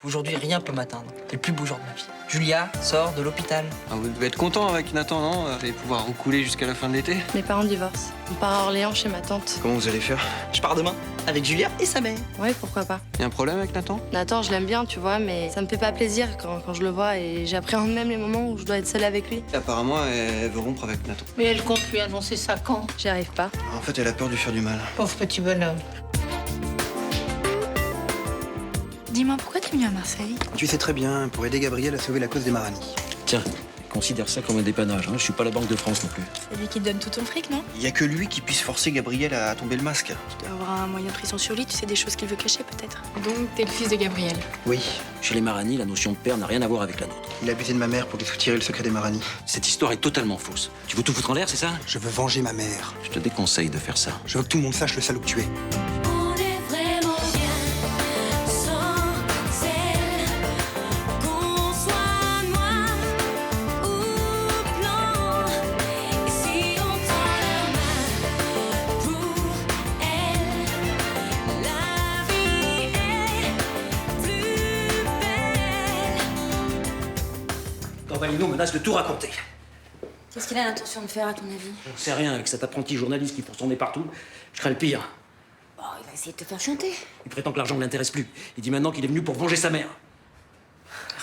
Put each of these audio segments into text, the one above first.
Aujourd'hui, rien peut m'atteindre. C'est le plus beau jour de ma vie. Julia sort de l'hôpital. Ah, vous devez être content avec Nathan, non? Vous allez pouvoir roucouler jusqu'à la fin de l'été. Mes parents divorcent. On part à Orléans chez ma tante. Comment vous allez faire? Je pars demain avec Julia et sa mère. Ouais, pourquoi pas. Y a un problème avec Nathan? Nathan, je l'aime bien, tu vois, mais ça me fait pas plaisir quand je le vois et j'appréhende même les moments où je dois être seule avec lui. Apparemment, elle veut rompre avec Nathan. Mais elle compte lui annoncer ça quand? J'y arrive pas. En fait, elle a peur de lui faire du mal. Pauvre petit bonhomme. Dis-moi, pourquoi t'es venu à Marseille? Tu sais très bien, pour aider Gabriel à sauver la cause des Marani. Tiens, considère ça comme un dépannage. Hein. Je suis pas la Banque de France non plus. C'est lui qui te donne tout ton fric, non? Il y a que lui qui puisse forcer Gabriel à tomber le masque. Tu dois avoir un moyen de pression sur lui, tu sais des choses qu'il veut cacher, peut-être. Donc, t'es le fils de Gabriel. Oui, Chez les Marani, la notion de père n'a rien à voir avec la nôtre. il a abusé de ma mère pour lui soutirer le secret des Marani. Cette histoire est totalement fausse. Tu veux tout foutre en l'air, c'est ça? Je veux venger ma mère. Je te déconseille de faire ça. Je veux que tout le monde sache le salaud que tu es. On est vraiment bien sans elle. Qu'on soit noir ou blanc. Et si on tend la main pour elle, la vie est plus belle. Corvalino menace de tout raconter. Qu'est-ce qu'il a l'intention de faire, à ton avis? J'en sais rien, avec cet apprenti journaliste qui fout son nez partout. Je crains le pire. Bon, il va essayer de te faire chanter. Il prétend que l'argent ne l'intéresse plus. Il dit maintenant qu'il est venu pour venger sa mère.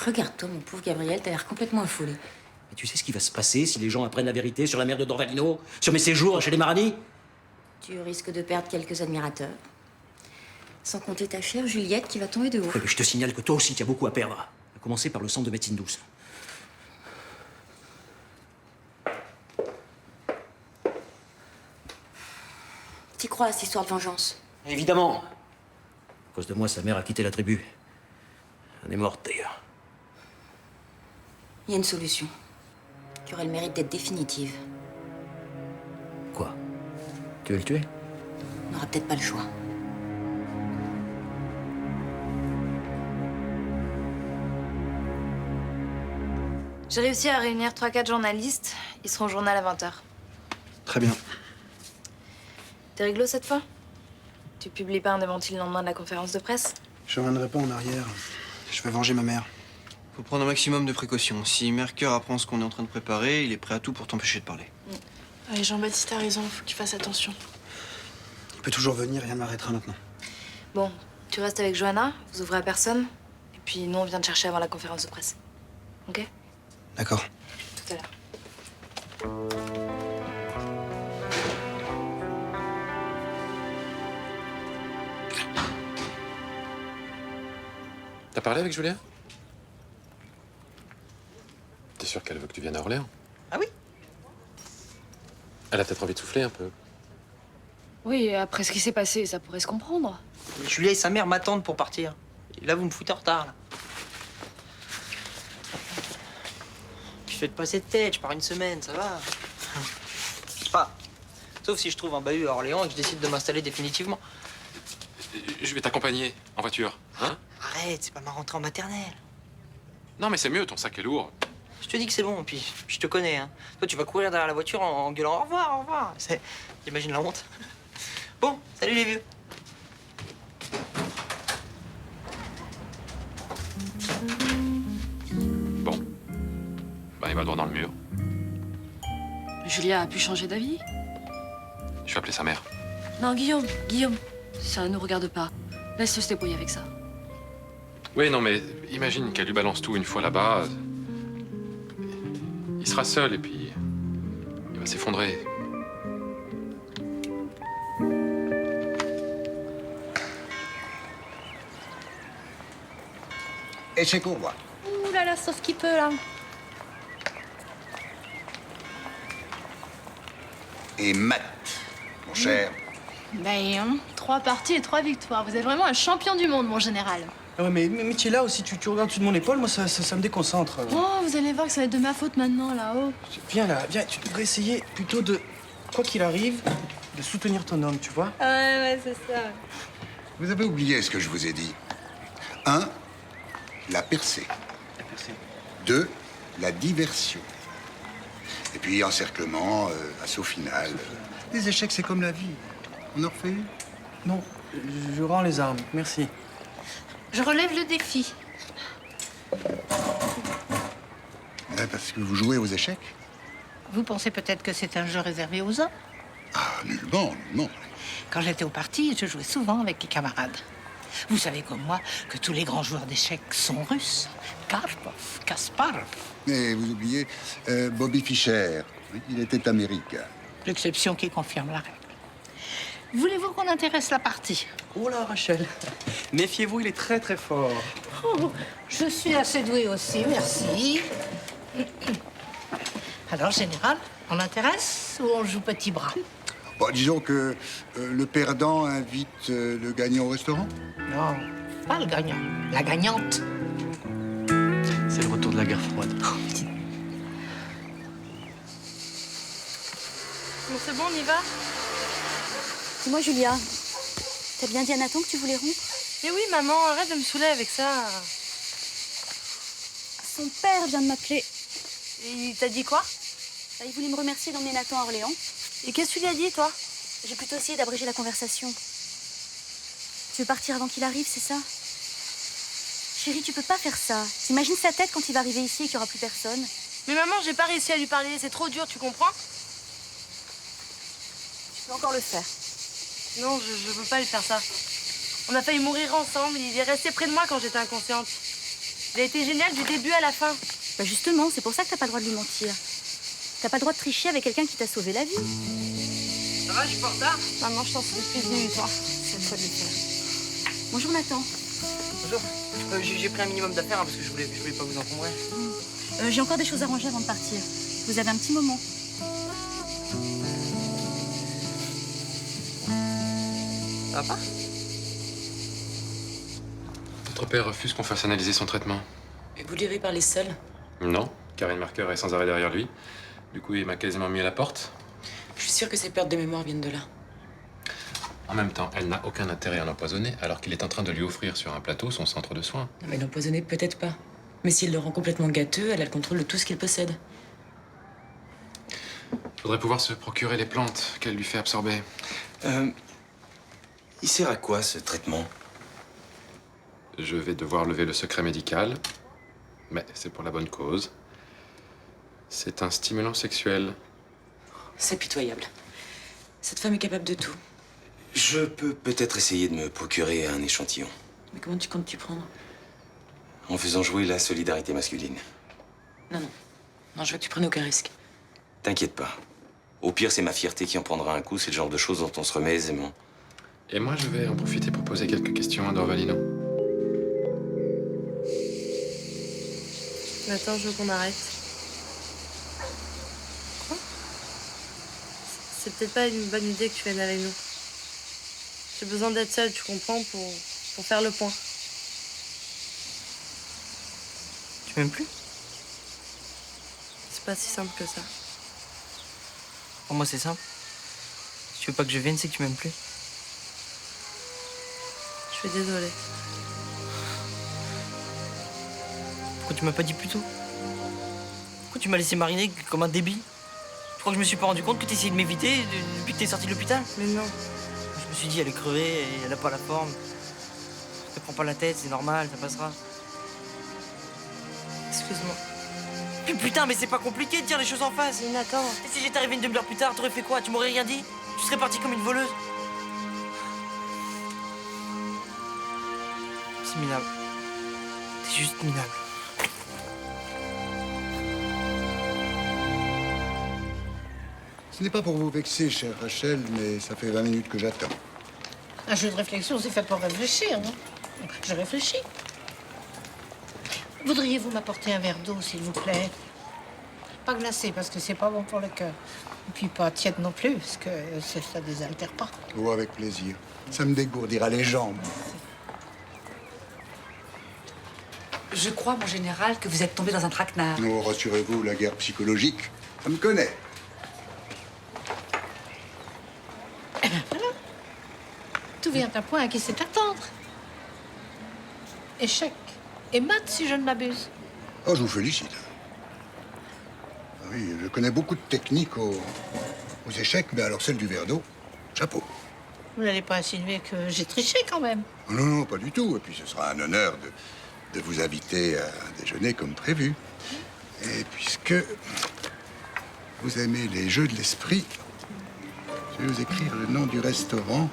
Regarde-toi, mon pauvre Gabriel, t'as l'air complètement affolé. Mais tu sais ce qui va se passer si les gens apprennent la vérité sur la mère de Dorvalino? Sur mes séjours chez les Marani? Tu risques de perdre quelques admirateurs. Sans compter ta chère Juliette qui va tomber de haut. Ouais, mais je te signale que toi aussi, tu as beaucoup à perdre. À commencer par le centre de médecine douce. T'y crois à cette histoire de vengeance? Évidemment. À cause de moi, sa mère a quitté la tribu. Elle est morte, d'ailleurs. Il y a une solution qui aurait le mérite d'être définitive. Quoi? Tu veux le tuer? On n'aura peut-être pas le choix. J'ai réussi à réunir 3-4 journalistes. Ils seront au journal à 20h. Très bien. T'es réglo cette fois? Tu publies pas un démenti le lendemain de la conférence de presse? Je reviendrai pas en arrière. Je veux venger ma mère. Faut prendre un maximum de précautions. Si Mercure apprend ce qu'on est en train de préparer, il est prêt à tout pour t'empêcher de parler. Allez, Jean-Baptiste a raison, faut que tu fasses attention. Il peut toujours venir, rien ne m'arrêtera maintenant. Bon, tu restes avec Johanna, vous ouvrez à personne. Et puis nous, on vient te chercher avant la conférence de presse. Ok? D'accord. Tout à l'heure. T'as parlé avec Julia? T'es sûr qu'elle veut que tu viennes à Orléans? Ah oui? Elle a peut-être envie de souffler un peu. Oui, après ce qui s'est passé, ça pourrait se comprendre. Julia et sa mère m'attendent pour partir. Et là, vous me foutez en retard, là. Je fais pas cette tête, je pars une semaine, ça va. Pas. Sauf si je trouve un bahut à Orléans et que je décide de m'installer définitivement. Je vais t'accompagner en voiture, hein? Arrête, c'est pas ma rentrée en maternelle. Non, mais c'est mieux, ton sac est lourd. Je te dis que c'est bon, puis je te connais, hein. Toi, tu vas courir derrière la voiture en gueulant au revoir, au revoir. J'imagine la honte. Bon, salut les vieux. Bon. Bah, il va droit dans le mur. Julia a pu changer d'avis? Je vais appeler sa mère. Non, Guillaume, ça nous regarde pas. Laisse-le se débrouiller avec ça. Oui, non, mais imagine qu'elle lui balance tout une fois là-bas. Il sera seul et puis il va s'effondrer. Et c'est qu'on voit. Ouh là là, sauf qu'il peut, là. Et Matt, mon cher. Ben, 3 parties et 3 victoires. Vous êtes vraiment un champion du monde, mon général. Ah ouais, mais tu es là aussi, tu regardes dessus de mon épaule, moi ça me déconcentre. Oh, vous allez voir que ça va être de ma faute maintenant, là-haut. Viens là, viens, tu devrais essayer plutôt de, quoi qu'il arrive, de soutenir ton homme, tu vois? Ouais, c'est ça. Vous avez oublié ce que je vous ai dit. 1, la percée. 2, la diversion. Et puis encerclement, assaut final. Les échecs, c'est comme la vie. On en refait une? Non, je rends les armes, merci. Je relève le défi. Parce que vous jouez aux échecs? Vous pensez peut-être que c'est un jeu réservé aux hommes? Ah, nullement, nullement. Quand j'étais au parti, je jouais souvent avec les camarades. Vous savez comme moi que tous les grands joueurs d'échecs sont russes. Karpov, Kasparov. Mais vous oubliez Bobby Fischer. Oui, il était américain. L'exception qui confirme la règle. Voulez-vous qu'on intéresse la partie? Oh là, Rachel. Méfiez-vous, il est très très fort. Oh, je suis assez douée aussi, merci. Alors, général, on intéresse ou on joue petit bras? Bon, disons que le perdant invite le gagnant au restaurant. Non, pas le gagnant, la gagnante. C'est le retour de la guerre froide. Bon, c'est bon, on y va? Dis-moi, Julia, t'as bien dit à Nathan que tu voulais rompre? Mais oui, maman, arrête de me saouler avec ça. Son père vient de m'appeler. Et il t'a dit quoi? Bah, il voulait me remercier d'emmener Nathan à Orléans. Et qu'est-ce que tu lui as dit, toi? J'ai plutôt essayé d'abréger la conversation. Tu veux partir avant qu'il arrive, c'est ça? Chérie, tu peux pas faire ça. T'imagines sa tête quand il va arriver ici et qu'il y aura plus personne? Mais maman, j'ai pas réussi à lui parler, c'est trop dur, tu comprends? Tu peux encore le faire. Non, je veux pas lui faire ça. On a failli mourir ensemble, il est resté près de moi quand j'étais inconsciente. Il a été génial du début à la fin. Bah justement, c'est pour ça que t'as pas le droit de lui mentir. T'as pas le droit de tricher avec quelqu'un qui t'a sauvé la vie. Ça va, je suis pas en retard? Maman, je t'en supplie, dis-lui, toi. C'est à toi de le faire. Bonjour Nathan. Bonjour. J'ai pris un minimum d'affaires hein, parce que je voulais pas vous encombrer. J'ai encore des choses à ranger avant de partir. Vous avez un petit moment. Ça va pas? Votre père refuse qu'on fasse analyser son traitement. Et vous lui avez parlé seul? Non, Karine Marker est sans arrêt derrière lui. Du coup, il m'a quasiment mis à la porte. Je suis sûre que ces pertes de mémoire viennent de là. En même temps, elle n'a aucun intérêt à l'empoisonner alors qu'il est en train de lui offrir sur un plateau son centre de soins. Non, mais l'empoisonner, peut-être pas. Mais s'il le rend complètement gâteux, elle a le contrôle de tout ce qu'il possède. Faudrait pouvoir se procurer les plantes qu'elle lui fait absorber. Il sert à quoi, ce traitement? Je vais devoir lever le secret médical, mais c'est pour la bonne cause. C'est un stimulant sexuel. C'est pitoyable. Cette femme est capable de tout. Je peux peut-être essayer de me procurer un échantillon. Mais comment tu comptes t'y prendre? En faisant jouer la solidarité masculine. Non, non. Non, je veux que tu prennes aucun risque. T'inquiète pas. Au pire, c'est ma fierté qui en prendra un coup. C'est le genre de choses dont on se remet aisément. Et moi, je vais en profiter pour poser quelques questions à Dorvalino. Attends, je veux qu'on arrête. Quoi? C'est peut-être pas une bonne idée que tu viennes avec nous. J'ai besoin d'être seule, tu comprends, pour faire le point. Tu m'aimes plus? C'est pas si simple que ça. Pour moi, c'est simple. Si tu veux pas que je vienne, c'est que tu m'aimes plus. Je suis désolée. Pourquoi tu m'as pas dit plus tôt? Pourquoi tu m'as laissé mariner comme un débile? Tu crois que je me suis pas rendu compte que t'essayais de m'éviter depuis que t'es sorti de l'hôpital? Mais non. Je me suis dit, elle est crevée, et elle a pas la forme. Ne te prends pas la tête, c'est normal, ça passera. Excuse-moi. Puis putain, mais c'est pas compliqué de dire les choses en face. Mais Nathan. Et si j'étais arrivé une demi-heure plus tard, t'aurais fait quoi? Tu m'aurais rien dit? Tu serais partie comme une voleuse? C'est minable. C'est juste minable. Ce n'est pas pour vous vexer, chère Rachel, mais ça fait 20 minutes que j'attends. Un jeu de réflexion, c'est fait pour réfléchir, non? Je réfléchis. Voudriez-vous m'apporter un verre d'eau, s'il vous plaît? Pas glacé, parce que c'est pas bon pour le cœur. Et puis pas tiède non plus, parce que ça désaltère pas. Oh, avec plaisir. Ça me dégourdira les jambes. Je crois, mon général, que vous êtes tombé dans un traquenard. Oh, rassurez-vous, la guerre psychologique, ça me connaît. Eh bien, voilà. Tout vient à point à qui sait attendre. Échec. Et maths, si je ne m'abuse. Oh, je vous félicite. Oui, je connais beaucoup de techniques aux échecs, mais alors celle du verre d'eau, chapeau. Vous n'allez pas insinuer que j'ai triché, quand même. Non, non, pas du tout. Et puis ce sera un honneur de vous inviter à déjeuner comme prévu. Et puisque vous aimez les jeux de l'esprit, je vais vous écrire le nom du restaurant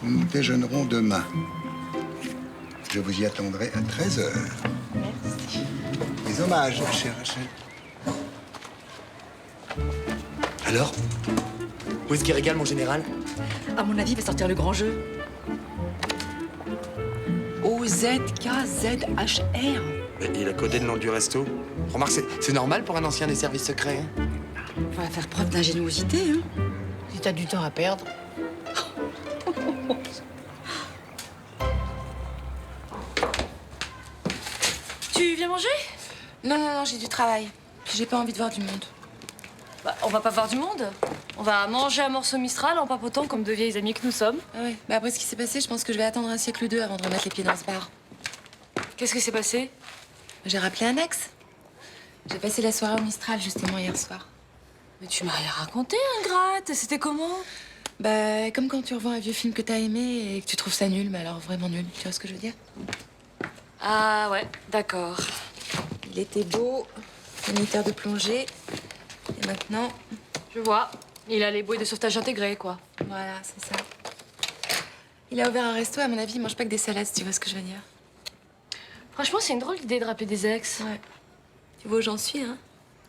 où nous déjeunerons demain. Je vous y attendrai à 13h. Merci. Mes hommages, chère Rachel. Alors, où est-ce qu'il régale, mon général? À mon avis, il va sortir le grand jeu. O-Z-K-Z-H-R. Mais il a codé le nom du resto. Remarque, c'est normal pour un ancien des services secrets. Hein. On va faire preuve d'ingéniosité, hein. Si t'as du temps à perdre. Tu viens manger? Non, j'ai du travail. Puis j'ai pas envie de voir du monde. Bah, on va pas voir du monde. On va manger un morceau Mistral en papotant comme deux vieilles amies que nous sommes. Ah ouais. Bah après ce qui s'est passé, je pense que je vais attendre un siècle ou deux avant de remettre les pieds dans ce bar. Qu'est-ce qui s'est passé? J'ai rappelé un ex. J'ai passé la soirée au Mistral justement hier soir. Mais tu m'as rien raconté, ingrate. C'était comment? Bah comme quand tu revois un vieux film que t'as aimé et que tu trouves ça nul, mais alors vraiment nul. Tu vois ce que je veux dire? Ah ouais, d'accord. Il était beau, sanitaire de plongée. Et maintenant, je vois. Il a les bouées de sauvetage intégrées, quoi. Voilà, c'est ça. Il a ouvert un resto, à mon avis, il mange pas que des salades, si tu vois ce que je veux dire. Franchement, c'est une drôle d'idée de rappeler des ex. Ouais. Tu vois où j'en suis, hein?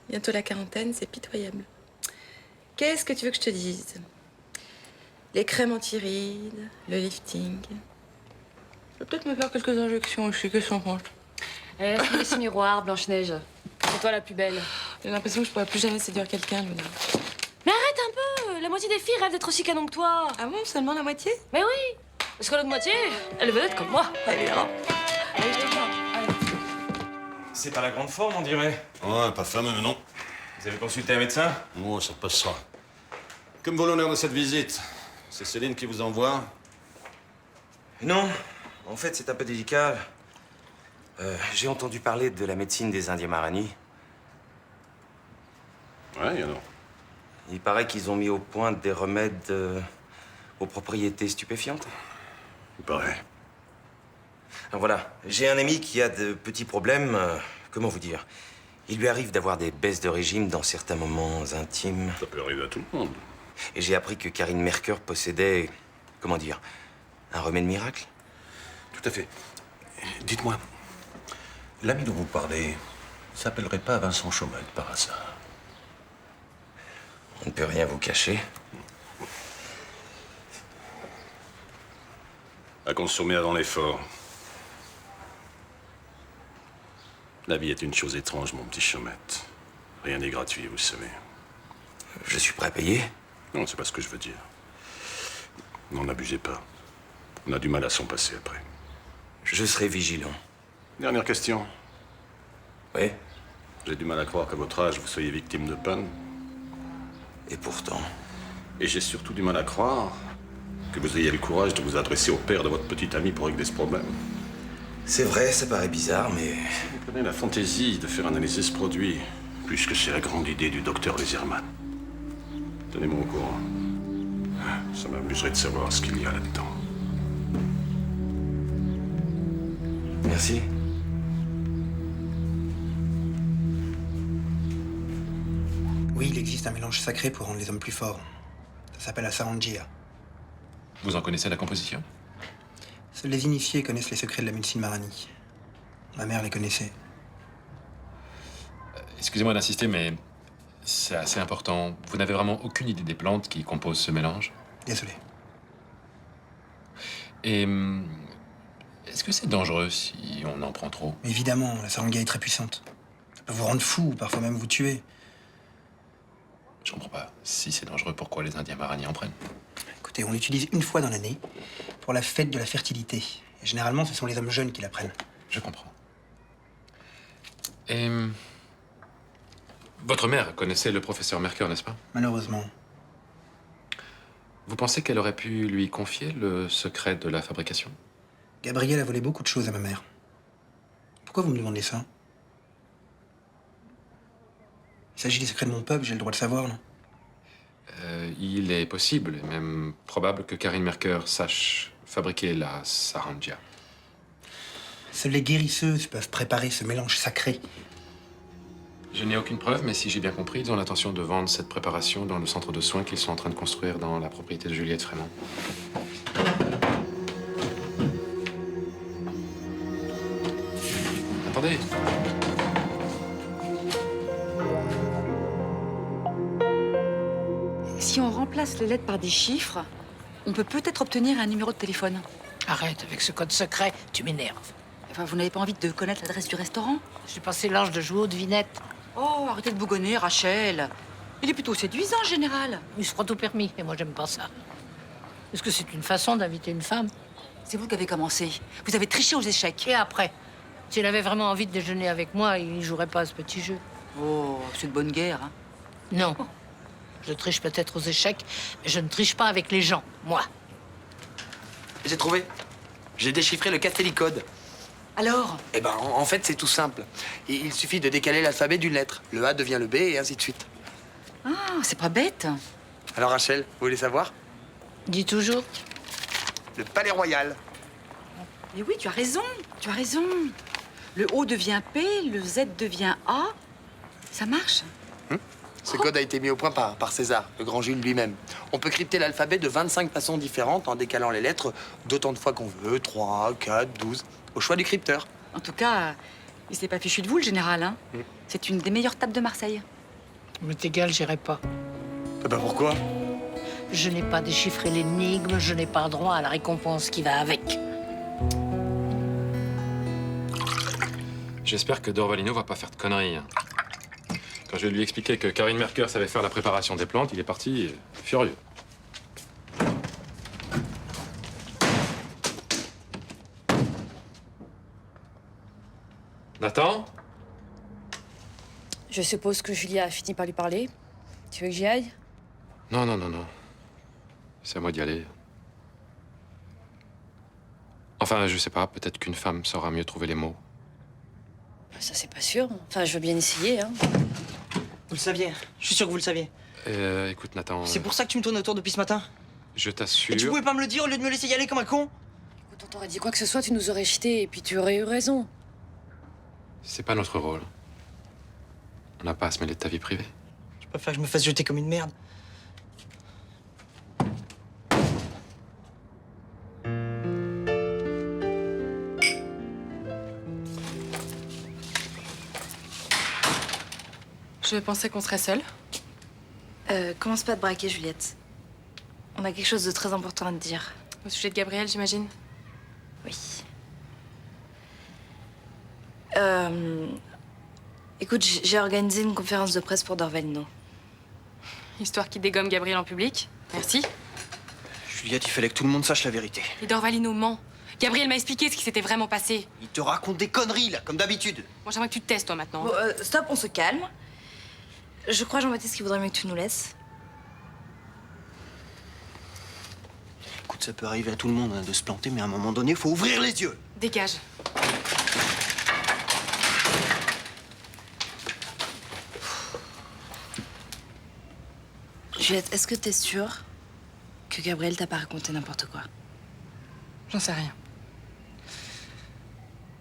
Bientôt la quarantaine, c'est pitoyable. Qu'est-ce que tu veux que je te dise? Les crèmes anti-rides, le lifting. Je vais peut-être me faire quelques injections aussi, qu'est-ce qu'on pense? Eh, fais ce miroir, Blanche-Neige. C'est toi la plus belle. J'ai l'impression que je pourrais plus jamais séduire quelqu'un, Luna. Mais arrête un peu! La moitié des filles rêvent d'être aussi canon que toi. Ah bon, seulement la moitié? Mais oui! Parce que l'autre moitié, elle veut être comme moi. Évidemment. Allez, je vais voir. C'est pas la grande forme, on dirait. Ouais, pas fameux, non. Vous avez consulté un médecin? Oh, ça passera. Comme vaut l'honneur de cette visite? C'est Céline qui vous envoie? Non. En fait, c'est un peu délicat. J'ai entendu parler de la médecine des Indiens Marani. Ouais, et alors? Il paraît qu'ils ont mis au point des remèdes aux propriétés stupéfiantes. Il paraît. Alors voilà, j'ai un ami qui a de petits problèmes. Comment vous dire? Il lui arrive d'avoir des baisses de régime dans certains moments intimes. Ça peut arriver à tout le monde. Et j'ai appris que Karine Mercure possédait, comment dire, un remède miracle. Tout à fait. Dites-moi, l'ami dont vous parlez s'appellerait pas Vincent Chaumette par hasard? On ne peut rien vous cacher. À consommer avant l'effort. La vie est une chose étrange, mon petit Chaumette. Rien n'est gratuit, vous savez. Je suis prêt à payer. Non, c'est pas ce que je veux dire. N'en abusez pas. On a du mal à s'en passer après. Je serai vigilant. Dernière question. Oui? J'ai du mal à croire qu'à votre âge, vous soyez victime de panne. Et pourtant? Et j'ai surtout du mal à croire que vous ayez le courage de vous adresser au père de votre petite amie pour régler ce problème. C'est vrai, ça paraît bizarre, mais... Vous prenez la fantaisie de faire analyser ce produit, puisque c'est la grande idée du docteur Leserman. Tenez-moi au courant. Ça m'amuserait de savoir ce qu'il y a là-dedans. Merci. Oui, il existe un mélange sacré pour rendre les hommes plus forts. Ça s'appelle la sarangia. Vous en connaissez la composition? Seuls les initiés connaissent les secrets de la médecine marani. Ma mère les connaissait. Excusez-moi d'insister, mais c'est assez important. Vous n'avez vraiment aucune idée des plantes qui composent ce mélange? Désolé. Et est-ce que c'est dangereux si on en prend trop? Évidemment, la saranga est très puissante. Ça peut vous rendre fou, parfois même vous tuer. Je comprends pas. Si c'est dangereux, pourquoi les Indiens Marani en prennent? Écoutez, on l'utilise une fois dans l'année pour la fête de la fertilité. Et généralement, ce sont les hommes jeunes qui la prennent. Je comprends. Et votre mère connaissait le professeur Mercure, n'est-ce pas? Malheureusement. Vous pensez qu'elle aurait pu lui confier le secret de la fabrication? Gabriel a volé beaucoup de choses à ma mère. Pourquoi vous me demandez ça? Il s'agit des secrets de mon peuple, j'ai le droit de savoir, non? Il est possible, et même probable, que Karine Mercure sache fabriquer la sarangia. Seules les guérisseuses peuvent préparer ce mélange sacré. Je n'ai aucune preuve, mais si j'ai bien compris, ils ont l'intention de vendre cette préparation dans le centre de soins qu'ils sont en train de construire dans la propriété de Juliette Frémont. Attendez. Si on remplace les lettres par des chiffres, on peut peut-être obtenir un numéro de téléphone. Arrête avec ce code secret, tu m'énerves. Enfin, vous n'avez pas envie de connaître l'adresse du restaurant? J'ai passé l'âge de jouer aux devinettes. Oh, arrêtez de bougonner, Rachel. Il est plutôt séduisant, en général. Il se prend tout permis, et moi, j'aime pas ça. Est-ce que c'est une façon d'inviter une femme? C'est vous qui avez commencé. Vous avez triché aux échecs. Et après? S'il avait vraiment envie de déjeuner avec moi, il jouerait pas à ce petit jeu. Oh, c'est de bonne guerre, hein. Non. Je triche peut-être aux échecs, mais je ne triche pas avec les gens, moi. J'ai trouvé. J'ai déchiffré le Castellicode. Alors? Eh ben, en fait, c'est tout simple. Il suffit de décaler l'alphabet d'une lettre. Le A devient le B et ainsi de suite. Ah, c'est pas bête. Alors, Rachel, vous voulez savoir? Dis toujours. Le Palais Royal. Mais oui, tu as raison. Tu as raison. Le O devient P, le Z devient A. Ça marche. Ce code a été mis au point par César, le grand Jules lui-même. On peut crypter l'alphabet de 25 façons différentes en décalant les lettres d'autant de fois qu'on veut, 3, 4, 12, au choix du crypteur. En tout cas, il s'est pas fichu de vous, le général, hein. C'est une des meilleures tables de Marseille. Mais égal, j'irai pas. Eh ben pourquoi? Je n'ai pas déchiffré l'énigme, je n'ai pas droit à la récompense qui va avec. J'espère que Dorvalino va pas faire de conneries. Hein. Quand je lui ai expliqué que Karine Mercœur savait faire la préparation des plantes, il est parti furieux. Nathan? Je suppose que Julia a fini par lui parler. Tu veux que j'y aille? Non, non, non, non. C'est à moi d'y aller. Enfin, je sais pas, peut-être qu'une femme saura mieux trouver les mots. Ça, c'est pas sûr. Enfin, je veux bien essayer, hein. Vous le saviez. Je suis sûr que vous le saviez. Écoute, Nathan... C'est pour ça que tu me tournes autour depuis ce matin. Je t'assure... Et tu pouvais pas me le dire au lieu de me laisser y aller comme un con? Écoute, on t'aurait dit quoi que ce soit, tu nous aurais jetés et puis tu aurais eu raison. C'est pas notre rôle. On n'a pas à se mêler de ta vie privée. Je préfère que je me fasse jeter comme une merde. Je pensais qu'on serait seuls. Commence pas à te braquer, Juliette. On a quelque chose de très important à te dire. Au sujet de Gabriel, j'imagine. Oui. Écoute, j'ai organisé une conférence de presse pour Dorvalino. Histoire qu'il dégomme Gabriel en public. Merci. Juliette, il fallait que tout le monde sache la vérité. Et Dorvalino ment. Gabriel m'a expliqué ce qui s'était vraiment passé. Il te raconte des conneries, là, comme d'habitude. Moi, j'aimerais que tu te testes, toi, maintenant. Bon, stop, on se calme. Je crois, Jean-Baptiste, qu'il vaudrait mieux que tu nous laisses. Écoute, ça peut arriver à tout le monde hein, de se planter, mais à un moment donné, faut ouvrir les yeux. Dégage. Juliette, est-ce que t'es sûre que Gabriel t'a pas raconté n'importe quoi? J'en sais rien.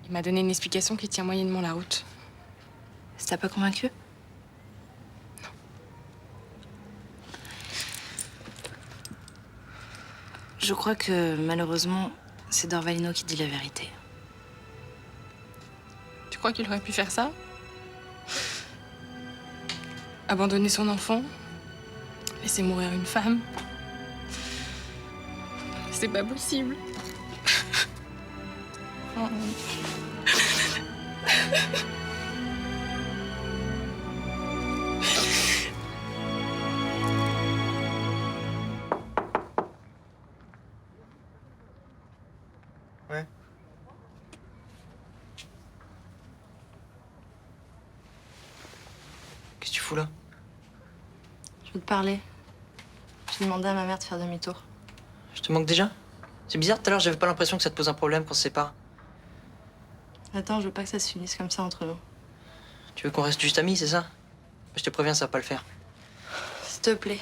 Il m'a donné une explication qui tient moyennement la route. Ça t'a pas convaincu? Non. Je crois que, malheureusement, c'est Dorvalino qui dit la vérité. Tu crois qu'il aurait pu faire ça? Abandonner son enfant? Laisser mourir une femme? C'est pas possible. Oh. Ouais. Qu'est-ce que tu fous là? Je veux te parler. J'ai demandé à ma mère de faire demi-tour. Je te manque déjà? C'est bizarre, tout à l'heure, j'avais pas l'impression que ça te pose un problème qu'on se sépare. Attends, je veux pas que ça se finisse comme ça entre nous. Tu veux qu'on reste juste amis, c'est ça? Je te préviens, ça va pas le faire. S'il te plaît.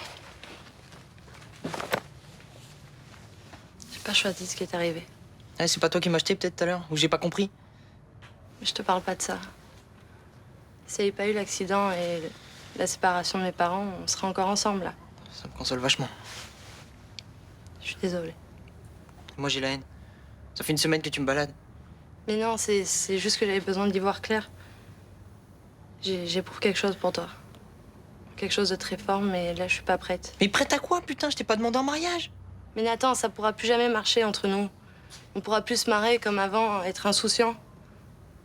J'ai pas choisi ce qui est arrivé. Eh, c'est pas toi qui m'as acheté peut-être tout à l'heure? Ou j'ai pas compris? Mais je te parle pas de ça. S'il n'y avait pas eu l'accident et la séparation de mes parents, on serait encore ensemble, là. Ça me console vachement. Je suis désolée. Moi, j'ai la haine. Ça fait une semaine que tu me balades. Mais non, c'est juste que j'avais besoin d'y voir clair. J'éprouve quelque chose pour toi. Quelque chose de très fort, mais là, je suis pas prête. Mais prête à quoi, putain? Je t'ai pas demandé en mariage. Mais Nathan, ça pourra plus jamais marcher entre nous. On pourra plus se marrer comme avant, être insouciant.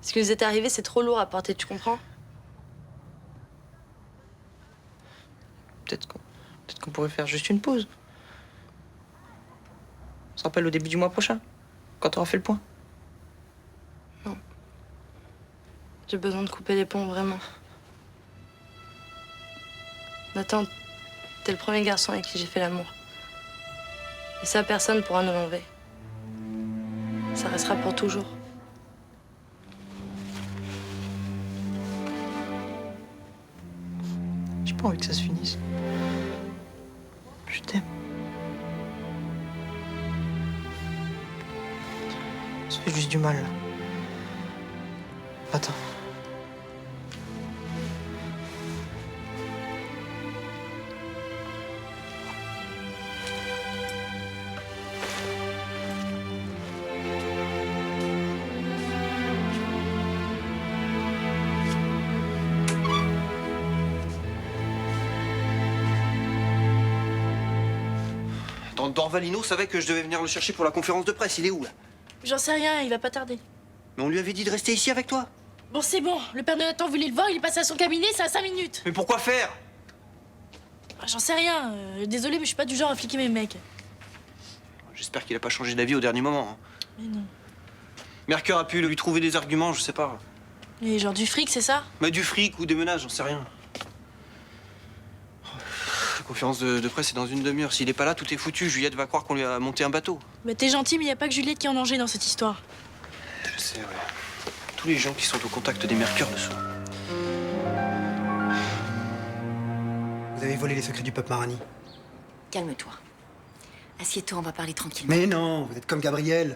Ce qui nous est arrivé, c'est trop lourd à porter, tu comprends? Peut-être qu'on pourrait faire juste une pause. On se rappelle au début du mois prochain, quand on aura fait le point. Non. J'ai besoin de couper les ponts, vraiment. Nathan, t'es le premier garçon avec qui j'ai fait l'amour. Et ça, personne pourra nous l'enlever. Ça restera pour toujours. J'ai pas envie que ça se finisse. Je t'aime. Ça fait juste du mal, là. Attends. Dorvalino savait que je devais venir le chercher pour la conférence de presse. Il est où, là? J'en sais rien, il va pas tarder. Mais on lui avait dit de rester ici avec toi. Bon, c'est bon. Le père de Nathan voulait le voir, il est passé à son cabinet, c'est à 5 minutes. Mais pourquoi faire? J'en sais rien. Désolé, mais je suis pas du genre à fliquer mes mecs. J'espère qu'il a pas changé d'avis au dernier moment. Hein. Mais non. Mercure a pu lui trouver des arguments, je sais pas. Et genre du fric, c'est ça? Mais du fric ou des menaces, j'en sais rien. La conférence de presse est dans une demi-heure. S'il est pas là, tout est foutu. Juliette va croire qu'on lui a monté un bateau. Mais t'es gentil, mais y a pas que Juliette qui est en danger dans cette histoire. Je sais, ouais. Tous les gens qui sont au contact des Mercure le sont. Vous avez volé les secrets du peuple Marani. Calme-toi. Assieds-toi, on va parler tranquillement. Mais non, vous êtes comme Gabriel.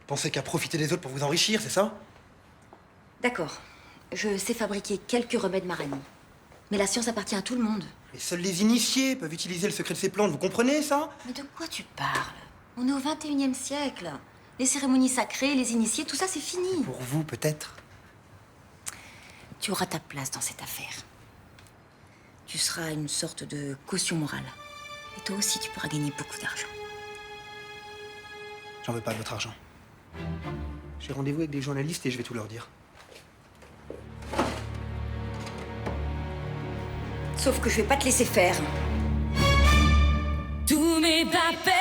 Vous pensez qu'à profiter des autres pour vous enrichir, c'est ça? D'accord. Je sais fabriquer quelques remèdes Marani. Mais la science appartient à tout le monde. Et seuls les initiés peuvent utiliser le secret de ces plantes, vous comprenez ça? Mais de quoi tu parles? On est au 21e siècle. Les cérémonies sacrées, les initiés, tout ça, c'est fini. Pour vous, peut-être. Tu auras ta place dans cette affaire. Tu seras une sorte de caution morale. Et toi aussi, tu pourras gagner beaucoup d'argent. J'en veux pas de votre argent. J'ai rendez-vous avec des journalistes et je vais tout leur dire. Sauf que je vais pas te laisser faire. Tous mes papels.